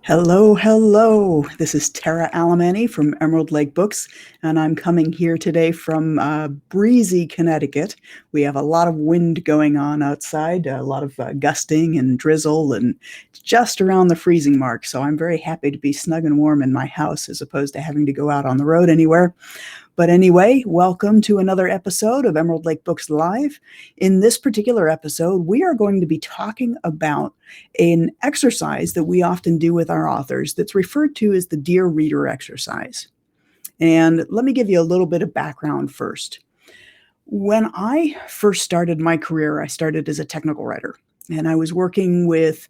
Hello, hello. This is Tara Alemany from Emerald Lake Books, and I'm coming here today from breezy Connecticut. We have a lot of wind going on outside, a lot of gusting and drizzle, and just around the freezing mark. So I'm very happy to be snug and warm in my house as opposed to having to go out on the road anywhere. But anyway, welcome to another episode of Emerald Lake Books Live. In this particular episode, we are going to be talking about an exercise that we often do with our authors that's referred to as the Dear Reader exercise. And let me give you a little bit of background first. When I first started my career, I started as a technical writer, and I was working with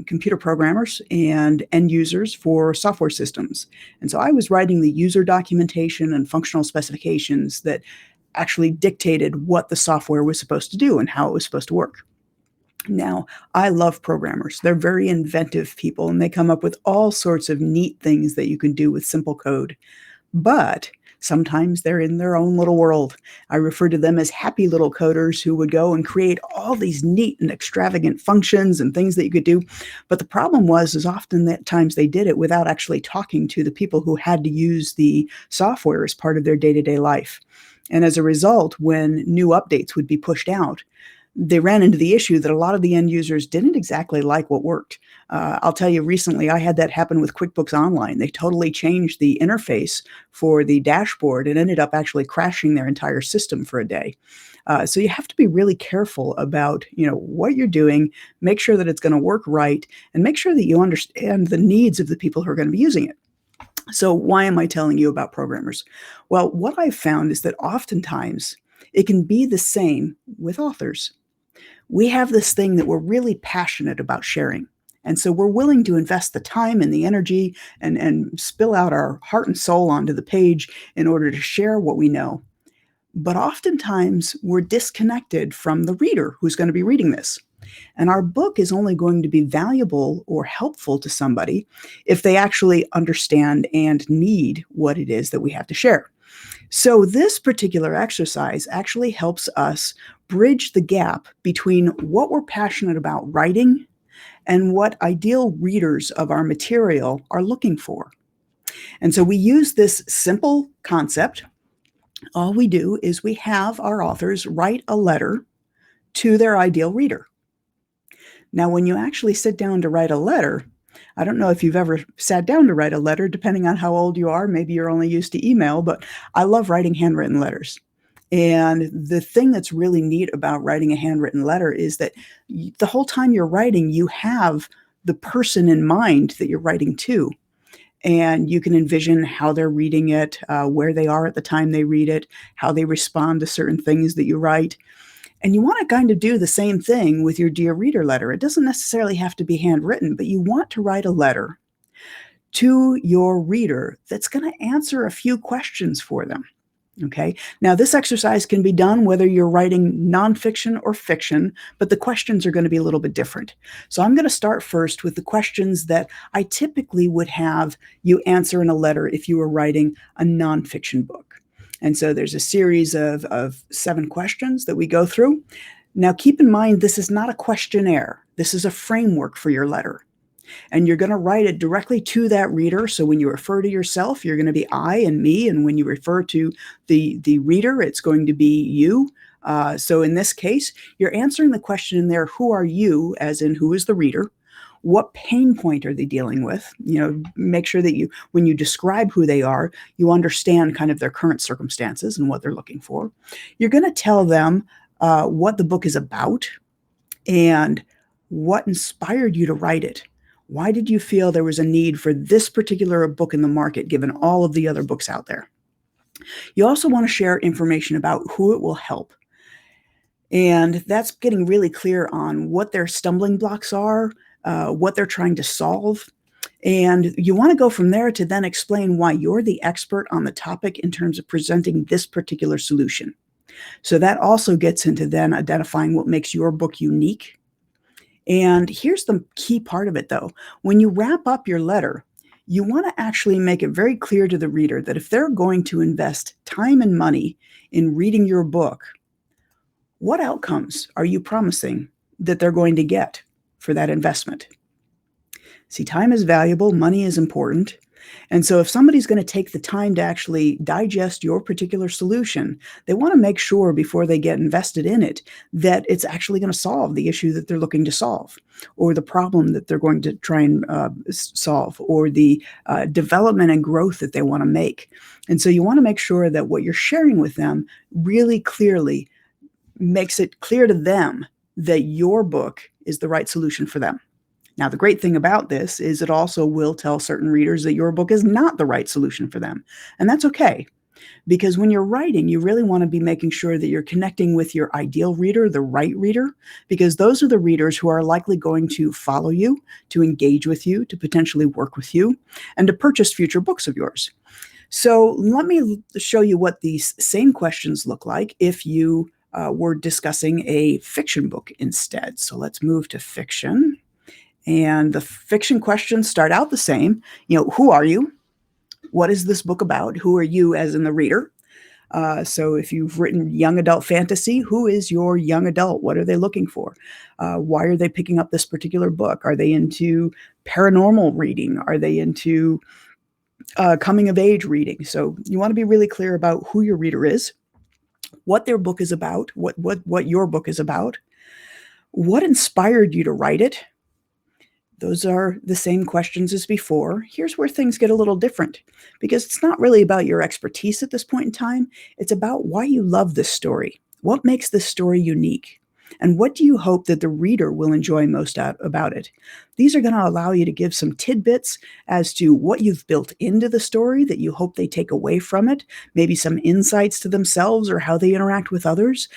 computer programmers and end users for software systems. And so I was writing the user documentation and functional specifications that actually dictated what the software was supposed to do and how it was supposed to work. Now, I love programmers. They're very inventive people, and they come up with all sorts of neat things that you can do with simple code. But sometimes they're in their own little world. I refer to them as happy little coders who would go and create all these neat and extravagant functions and things that you could do. But the problem is often that times they did it without actually talking to the people who had to use the software as part of their day-to-day life. And as a result, when new updates would be pushed out, they ran into the issue that a lot of the end users didn't exactly like what worked. I'll tell you, recently I had that happen with QuickBooks Online. They totally changed the interface for the dashboard and ended up actually crashing their entire system for a day. So you have to be really careful about what you're doing, make sure that it's going to work right, and make sure that you understand the needs of the people who are going to be using it. So why am I telling you about programmers? Well, what I've found is that oftentimes it can be the same with authors. We have this thing that we're really passionate about sharing. And so we're willing to invest the time and the energy and spill out our heart and soul onto the page in order to share what we know. But oftentimes we're disconnected from the reader who's going to be reading this. And our book is only going to be valuable or helpful to somebody if they actually understand and need what it is that we have to share. So this particular exercise actually helps us bridge the gap between what we're passionate about writing and what ideal readers of our material are looking for. And so we use this simple concept. All we do is we have our authors write a letter to their ideal reader. Now, when you actually sit down to write a letter, I don't know if you've ever sat down to write a letter, depending on how old you are. Maybe you're only used to email, but I love writing handwritten letters. And the thing that's really neat about writing a handwritten letter is that the whole time you're writing, you have the person in mind that you're writing to. And you can envision how they're reading it, where they are at the time they read it, how they respond to certain things that you write. And you want to kind of do the same thing with your Dear Reader letter. It doesn't necessarily have to be handwritten, but you want to write a letter to your reader that's going to answer a few questions for them. Okay. Now, this exercise can be done whether you're writing nonfiction or fiction, but the questions are going to be a little bit different. So I'm going to start first with the questions that I typically would have you answer in a letter if you were writing a nonfiction book. And so there's a series of 7 questions that we go through. Now, keep in mind, this is not a questionnaire. This is a framework for your letter. And you're going to write it directly to that reader. So when you refer to yourself, you're going to be I and me. And when you refer to the reader, it's going to be you. So in this case, you're answering the question in there, who are you, as in who is the reader? What pain point are they dealing with? Make sure that when you describe who they are, you understand kind of their current circumstances and what they're looking for. You're going to tell them what the book is about and what inspired you to write it. Why did you feel there was a need for this particular book in the market, given all of the other books out there? You also want to share information about who it will help. And that's getting really clear on what their stumbling blocks are, what they're trying to solve. And you want to go from there to then explain why you're the expert on the topic in terms of presenting this particular solution. So that also gets into then identifying what makes your book unique. And here's the key part of it, though. When you wrap up your letter, you want to actually make it very clear to the reader that if they're going to invest time and money in reading your book, what outcomes are you promising that they're going to get for that investment? See, time is valuable, money is important. And so if somebody's going to take the time to actually digest your particular solution, they want to make sure before they get invested in it that it's actually going to solve the issue that they're looking to solve, or the problem that they're going to try and solve, or the development and growth that they want to make. And so you want to make sure that what you're sharing with them really clearly makes it clear to them that your book is the right solution for them. Now, the great thing about this is it also will tell certain readers that your book is not the right solution for them. And that's okay, because when you're writing, you really want to be making sure that you're connecting with your ideal reader, the right reader, because those are the readers who are likely going to follow you, to engage with you, to potentially work with you, and to purchase future books of yours. So let me show you what these same questions look like if you were discussing a fiction book instead. So let's move to fiction. And the fiction questions start out the same. Who are you? What is this book about? Who are you as in the reader? So if you've written young adult fantasy, who is your young adult? What are they looking for? Why are they picking up this particular book? Are they into paranormal reading? Are they into coming of age reading? So you want to be really clear about who your reader is, what their book is about, what your book is about, what inspired you to write it. Those are the same questions as before. Here's where things get a little different, because it's not really about your expertise at this point in time. It's about why you love this story. What makes this story unique? And what do you hope that the reader will enjoy most about it? These are going to allow you to give some tidbits as to what you've built into the story that you hope they take away from it, maybe some insights to themselves or how they interact with others.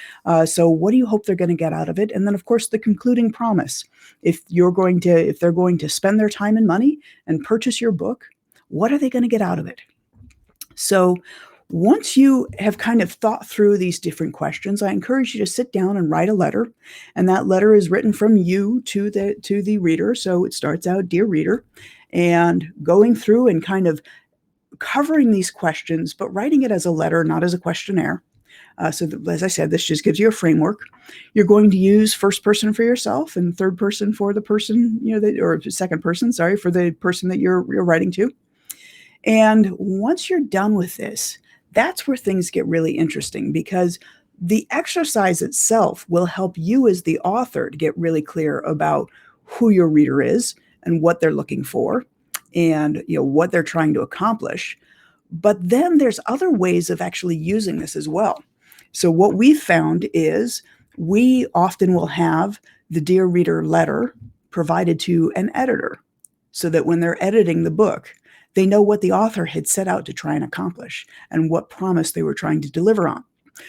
So what do you hope they're going to get out of it? And then, of course, the concluding promise. If they're going to spend their time and money and purchase your book, what are they going to get out of it? So once you have kind of thought through these different questions, I encourage you to sit down and write a letter. And that letter is written from you to the reader. So it starts out, "Dear reader," and going through and kind of covering these questions, but writing it as a letter, not as a questionnaire. As I said, this just gives you a framework. You're going to use first person for yourself and third person for the person, or second person, sorry, for the person that you're writing to. And once you're done with this, that's where things get really interesting, because the exercise itself will help you as the author to get really clear about who your reader is and what they're looking for, and what they're trying to accomplish. But then there's other ways of actually using this as well. So what we've found is we often will have the Dear Reader letter provided to an editor, so that when they're editing the book, they know what the author had set out to try and accomplish and what promise they were trying to deliver on.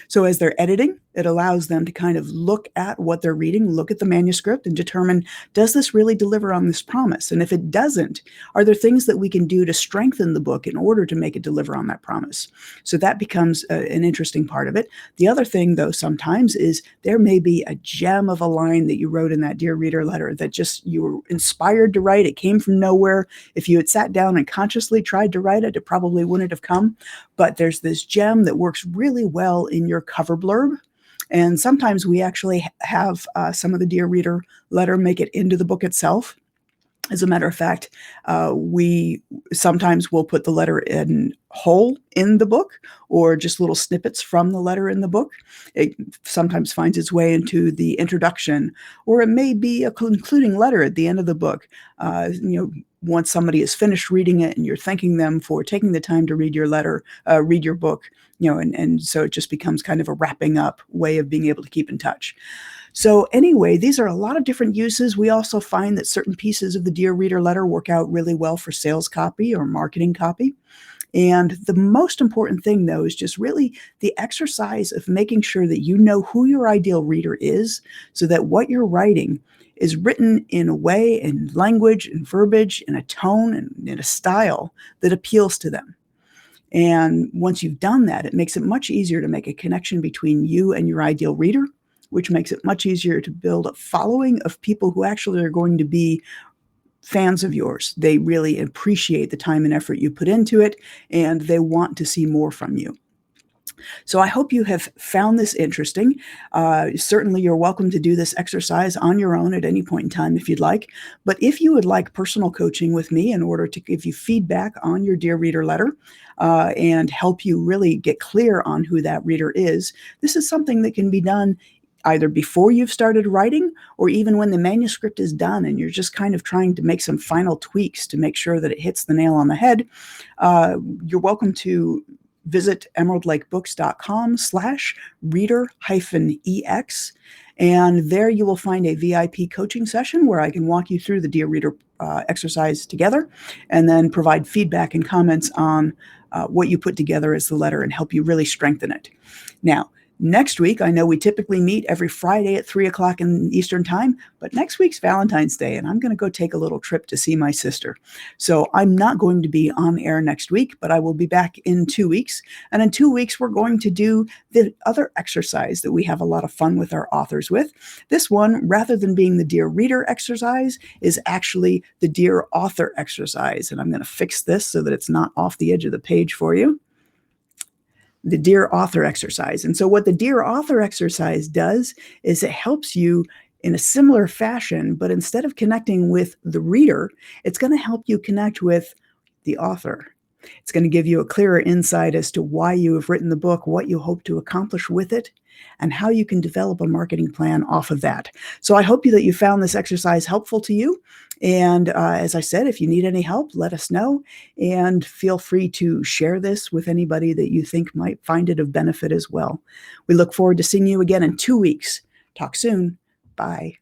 So as they're editing, it allows them to kind of look at what they're reading, look at the manuscript, and determine, does this really deliver on this promise? And if it doesn't, are there things that we can do to strengthen the book in order to make it deliver on that promise? So that becomes an interesting part of it. The other thing, though, sometimes is there may be a gem of a line that you wrote in that Dear Reader letter that just you were inspired to write. It came from nowhere. If you had sat down and consciously tried to write it, it probably wouldn't have come. But there's this gem that works really well in your cover blurb. And sometimes we actually have some of the Dear Reader letter make it into the book itself. As a matter of fact, we sometimes will put the letter in whole in the book, or just little snippets from the letter in the book. It sometimes finds its way into the introduction, or it may be a concluding letter at the end of the book. Once somebody is finished reading it and you're thanking them for taking the time to read your letter, read your book, and so it just becomes kind of a wrapping up way of being able to keep in touch. So anyway, these are a lot of different uses. We also find that certain pieces of the Dear Reader letter work out really well for sales copy or marketing copy. And the most important thing, though, is just really the exercise of making sure that you know who your ideal reader is, so that what you're writing is written in a way, in language, in verbiage, in a tone, and in a style that appeals to them. And once you've done that, it makes it much easier to make a connection between you and your ideal reader, which makes it much easier to build a following of people who actually are going to be fans of yours. They really appreciate the time and effort you put into it, and they want to see more from you. So I hope you have found this interesting. Certainly, you're welcome to do this exercise on your own at any point in time if you'd like. But if you would like personal coaching with me in order to give you feedback on your Dear Reader letter and help you really get clear on who that reader is, this is something that can be done either before you've started writing or even when the manuscript is done and you're just kind of trying to make some final tweaks to make sure that it hits the nail on the head. You're welcome to visit emeraldlakebooks.com/reader-ex. And there you will find a VIP coaching session where I can walk you through the Dear Reader exercise together and then provide feedback and comments on what you put together as the letter and help you really strengthen it. Now, next week, I know we typically meet every Friday at 3 o'clock in Eastern Time, but next week's Valentine's Day, and I'm going to go take a little trip to see my sister. So I'm not going to be on air next week, but I will be back in 2 weeks. And in 2 weeks, we're going to do the other exercise that we have a lot of fun with our authors with. This one, rather than being the Dear Reader exercise, is actually the Dear Author exercise. And I'm going to fix this so that it's not off the edge of the page for you. The Dear Author exercise. And so what the Dear Author exercise does is it helps you in a similar fashion, but instead of connecting with the reader, it's going to help you connect with the author. It's going to give you a clearer insight as to why you have written the book, what you hope to accomplish with it, and how you can develop a marketing plan off of that. So I hope that you found this exercise helpful to you. And as I said, if you need any help, let us know. And feel free to share this with anybody that you think might find it of benefit as well. We look forward to seeing you again in 2 weeks. Talk soon. Bye.